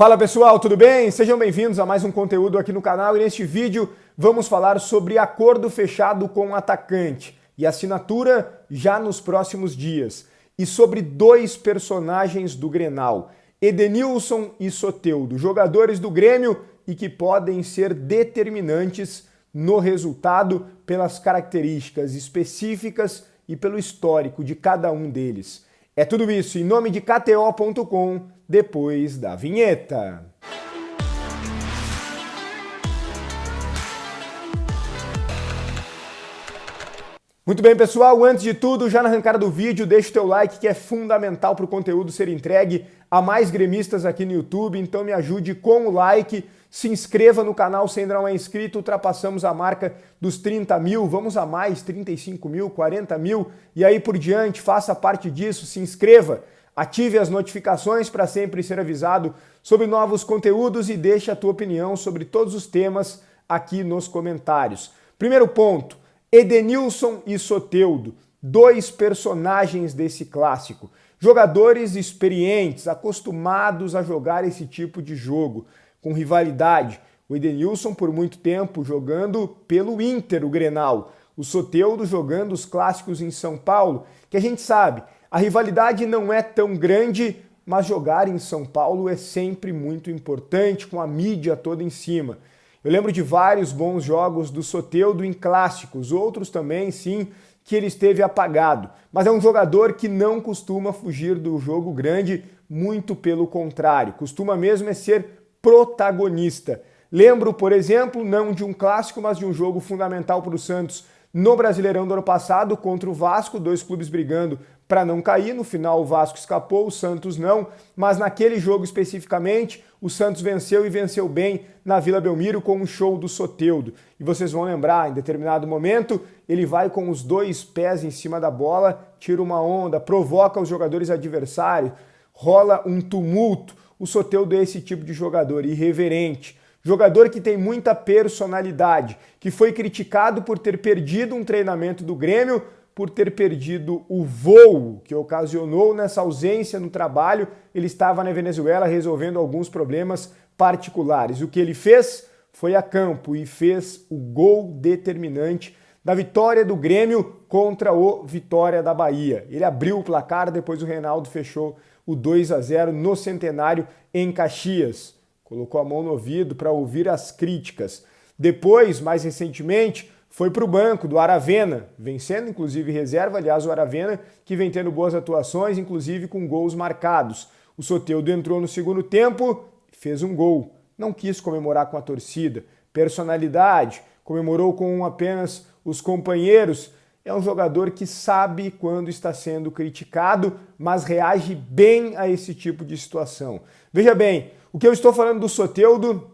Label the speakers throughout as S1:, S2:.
S1: Fala pessoal, tudo bem? Sejam bem-vindos a mais um conteúdo aqui no canal e neste vídeo vamos falar sobre acordo fechado com o atacante e assinatura já nos próximos dias e sobre dois personagens do Grenal, Edenilson e Soteldo, jogadores do Grêmio e que podem ser determinantes no resultado pelas características específicas e pelo histórico de cada um deles. É tudo isso em nome de KTO.com, depois da vinheta. Muito bem, pessoal, antes de tudo, já na arrancada do vídeo, deixa o teu like que é fundamental para o conteúdo ser entregue a mais gremistas aqui no YouTube, então me ajude com o like, se inscreva no canal se ainda não é inscrito, ultrapassamos a marca dos 30 mil, vamos a mais, 35 mil, 40 mil e aí por diante, faça parte disso, se inscreva, ative as notificações para sempre ser avisado sobre novos conteúdos e deixe a tua opinião sobre todos os temas aqui nos comentários. Primeiro ponto, Edenilson e Soteldo, dois personagens desse clássico, jogadores experientes, acostumados a jogar esse tipo de jogo, com rivalidade. O Edenilson por muito tempo jogando pelo Inter, o Grenal. O Soteldo jogando os clássicos em São Paulo, que a gente sabe, a rivalidade não é tão grande, mas jogar em São Paulo é sempre muito importante, com a mídia toda em cima. Eu lembro de vários bons jogos do Soteldo em clássicos, outros também, sim, que ele esteve apagado. Mas é um jogador que não costuma fugir do jogo grande, muito pelo contrário, costuma mesmo é ser protagonista. Lembro, por exemplo, não de um clássico, mas de um jogo fundamental para o Santos no Brasileirão do ano passado contra o Vasco, dois clubes brigando para não cair, no final o Vasco escapou, o Santos não, mas naquele jogo especificamente, o Santos venceu e venceu bem na Vila Belmiro com um show do Soteldo. E vocês vão lembrar, em determinado momento, ele vai com os dois pés em cima da bola, tira uma onda, provoca os jogadores adversários, rola um tumulto. O Soteldo é esse tipo de jogador irreverente, jogador que tem muita personalidade, que foi criticado por ter perdido um treinamento do Grêmio, por ter perdido o voo que ocasionou nessa ausência no trabalho. Ele estava na Venezuela resolvendo alguns problemas particulares. O que ele fez foi a campo e fez o gol determinante da vitória do Grêmio contra o Vitória da Bahia. Ele abriu o placar, depois o Reinaldo fechou o 2-0 no Centenário em Caxias. Colocou a mão no ouvido para ouvir as críticas. Depois, mais recentemente, foi para o banco do Aravena, vencendo inclusive reserva, aliás o Aravena que vem tendo boas atuações, inclusive com gols marcados. O Soteldo entrou no segundo tempo, fez um gol, não quis comemorar com a torcida, personalidade, comemorou com apenas os companheiros. É um jogador que sabe quando está sendo criticado, mas reage bem a esse tipo de situação. Veja bem, o que eu estou falando do Soteldo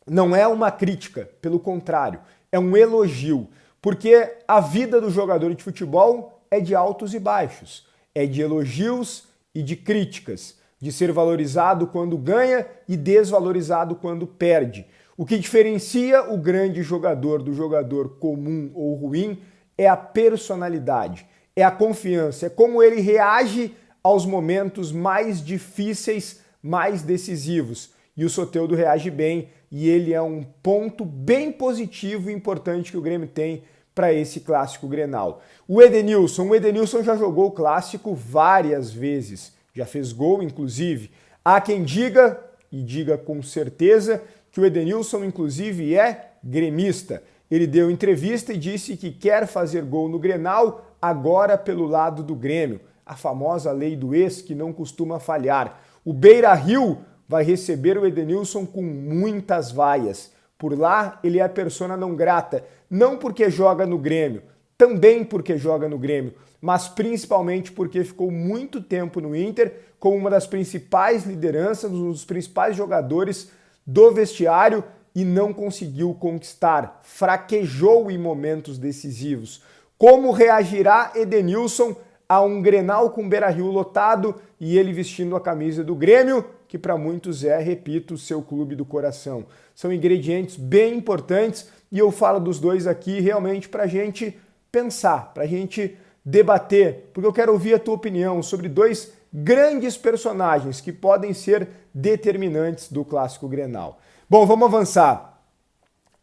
S1: não é uma crítica, pelo contrário, é um elogio, porque a vida do jogador de futebol é de altos e baixos, é de elogios e de críticas, de ser valorizado quando ganha e desvalorizado quando perde. O que diferencia o grande jogador do jogador comum ou ruim é a personalidade, é a confiança, é como ele reage aos momentos mais difíceis, mais decisivos. E o Soteldo reage bem e ele é um ponto bem positivo e importante que o Grêmio tem para esse clássico Grenal. O Edenilson já jogou o clássico várias vezes, já fez gol inclusive. Há quem diga, e diga com certeza, que o Edenilson inclusive é gremista. Ele deu entrevista e disse que quer fazer gol no Grenal agora pelo lado do Grêmio. A famosa lei do ex que não costuma falhar. O Beira-Rio vai receber o Edenilson com muitas vaias. Por lá ele é persona não grata, não porque joga no Grêmio, também porque joga no Grêmio, mas principalmente porque ficou muito tempo no Inter como uma das principais lideranças, um dos principais jogadores do vestiário e não conseguiu conquistar, fraquejou em momentos decisivos. Como reagirá Edenilson a um Grenal com Beira-Rio lotado e ele vestindo a camisa do Grêmio, que para muitos é, repito, o seu clube do coração? São ingredientes bem importantes e eu falo dos dois aqui realmente para a gente pensar, para a gente debater, porque eu quero ouvir a tua opinião sobre dois grandes personagens que podem ser determinantes do Clássico Grenal. Bom, vamos avançar.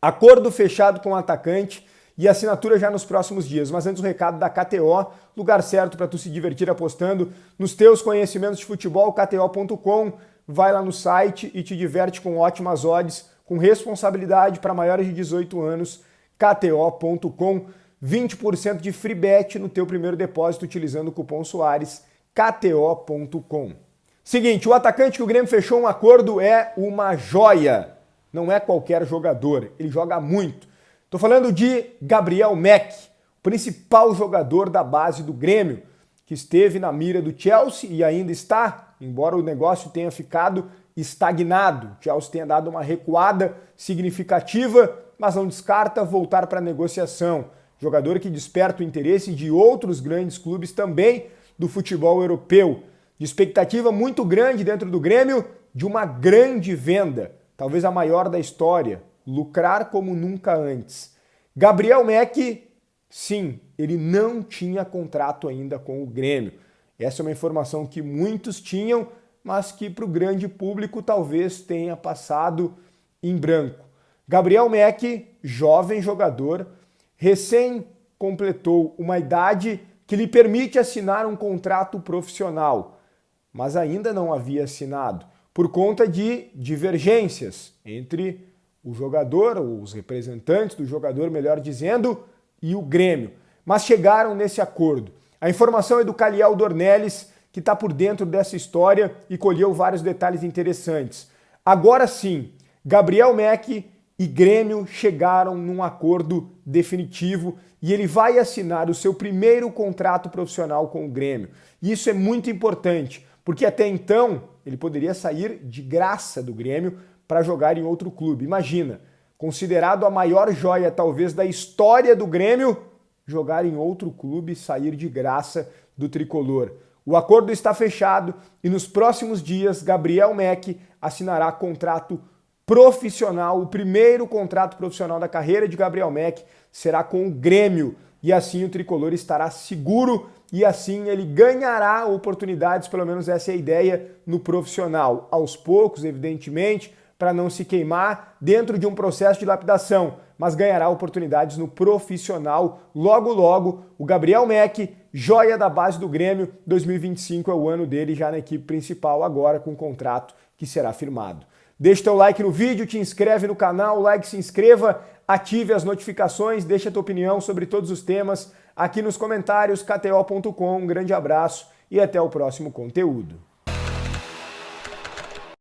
S1: Acordo fechado com o atacante e assinatura já nos próximos dias. Mas antes o recado da KTO, lugar certo para tu se divertir apostando nos teus conhecimentos de futebol, KTO.com. Vai lá no site e te diverte com ótimas odds, com responsabilidade para maiores de 18 anos, KTO.com. 20% de free bet no teu primeiro depósito utilizando o cupom Soares, KTO.com. Seguinte, o atacante que o Grêmio fechou um acordo é uma joia. Não é qualquer jogador, ele joga muito. Estou falando de Gabriel Mack, principal jogador da base do Grêmio, que esteve na mira do Chelsea e ainda está, embora o negócio tenha ficado estagnado. O Chelsea tenha dado uma recuada significativa, mas não descarta voltar para a negociação. Jogador que desperta o interesse de outros grandes clubes também do futebol europeu. De expectativa muito grande dentro do Grêmio de uma grande venda, talvez a maior da história, lucrar como nunca antes. Gabriel Mack, sim, ele não tinha contrato ainda com o Grêmio. Essa é uma informação que muitos tinham, mas que para o grande público talvez tenha passado em branco. Gabriel Mack, jovem jogador, recém completou uma idade que lhe permite assinar um contrato profissional, mas ainda não havia assinado, por conta de divergências entre o jogador, ou os representantes do jogador, melhor dizendo, e o Grêmio. Mas chegaram nesse acordo. A informação é do Caliel Dornelles, que está por dentro dessa história e colheu vários detalhes interessantes. Agora sim, Gabriel Mack e Grêmio chegaram num acordo definitivo e ele vai assinar o seu primeiro contrato profissional com o Grêmio. E isso é muito importante, porque até então ele poderia sair de graça do Grêmio para jogar em outro clube. Imagina, considerado a maior joia talvez da história do Grêmio, jogar em outro clube e sair de graça do tricolor. O acordo está fechado e nos próximos dias Gabriel Mack assinará contrato profissional. O primeiro contrato profissional da carreira de Gabriel Mack será com o Grêmio e assim o tricolor estará seguro e assim ele ganhará oportunidades, pelo menos essa é a ideia, no profissional. Aos poucos, evidentemente, para não se queimar dentro de um processo de lapidação, mas ganhará oportunidades no profissional. Logo, logo, o Gabriel Mack, joia da base do Grêmio, 2025 é o ano dele já na equipe principal, agora com um contrato que será firmado. Deixa teu like no vídeo, te inscreve no canal, se inscreva, ative as notificações, deixa tua opinião sobre todos os temas aqui nos comentários, kto.com. Um grande abraço e até o próximo conteúdo.